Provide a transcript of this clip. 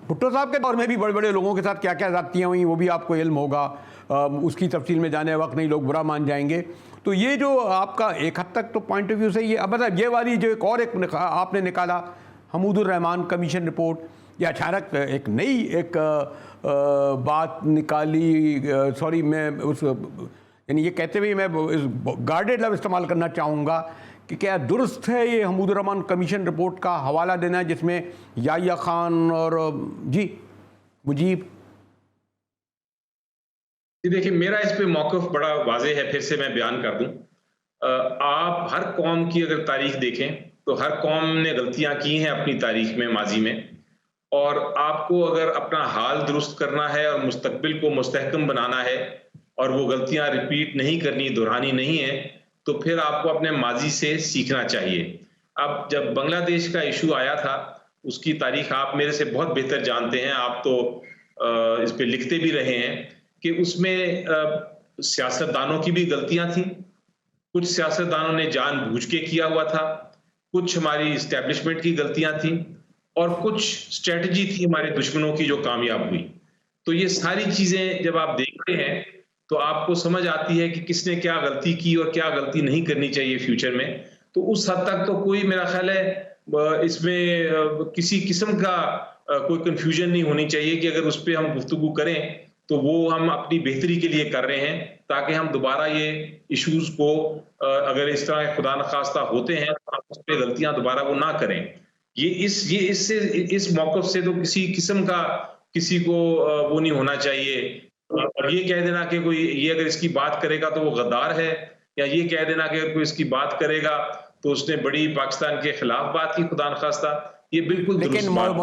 भुट्टो साहब के दौर में भी बड़े बड़े लोगों के साथ क्या क्या ज़्यादतियाँ हुई वो भी आपको इल्म होगा, उसकी तफसील में जाने वक्त नहीं, लोग बुरा मान जाएंगे। तो ये जो आपका एक हद तक तो पॉइंट ऑफ व्यू से ये मतलब ये वाली जो एक और एक आपने निकाला हमूदुर रहमान कमीशन रिपोर्ट, या अचानक एक नई एक बात निकाली, सॉरी मैं उस यानी ये कहते हुए मैं गार्डेड लफ्ज़ इस्तेमाल करना चाहूँगा कि क्या दुरुस्त है ये हमूदुर रहमान कमीशन रिपोर्ट का हवाला देना जिसमें याह्या खान और जी मुजीब। जी देखिए, मेरा इस पे मौक़िफ़ बड़ा वाज़ेह है, फिर से मैं बयान कर दूं। आप हर कौम की अगर तारीख देखें तो हर कौम ने गलतियां की हैं अपनी तारीख में, माजी में, और आपको अगर अपना हाल दुरुस्त करना है और मुस्तकबिल को मुस्तहकम बनाना है और वो गलतियां रिपीट नहीं करनी, दोहरानी नहीं है, तो फिर आपको अपने माजी से सीखना चाहिए। अब जब बांग्लादेश का इशू आया था, उसकी तारीख आप मेरे से बहुत बेहतर जानते हैं, आप तो इस पे लिखते भी रहे हैं कि उसमें सियासतदानों की भी गलतियां थी। कुछ सियासतदानों ने जानबूझ के किया हुआ था, कुछ हमारी इस्टेब्लिशमेंट की गलतियां थी और कुछ स्ट्रेटजी थी हमारे दुश्मनों की जो कामयाब हुई। तो ये सारी चीजें जब आप देखते हैं तो आपको समझ आती है कि किसने क्या गलती की और क्या गलती नहीं करनी चाहिए फ्यूचर में। तो उस हद तक तो कोई, मेरा ख्याल है, इसमें किसी किस्म का कोई कंफ्यूजन नहीं होनी चाहिए कि अगर उस पे हम गुफ्तगू करें तो वो हम अपनी बेहतरी के लिए कर रहे हैं, ताकि हम दोबारा ये इश्यूज को, अगर इस तरह खुदा न खास्ता होते हैं तो हम उस पे गलतियां दोबारा वो ना करें। इस मौक़िफ़ से तो किसी किस्म का किसी को वो नहीं होना चाहिए। और ये कह देना कि कोई ये अगर इसकी बात करेगा तो वो गद्दार है, या ये कह देना कि अगर कोई इसकी बात करेगा तो उसने बड़ी पाकिस्तान के खिलाफ बात की, खुदा न खास्ता, ये बिल्कुल दुरुस्त बात नहीं।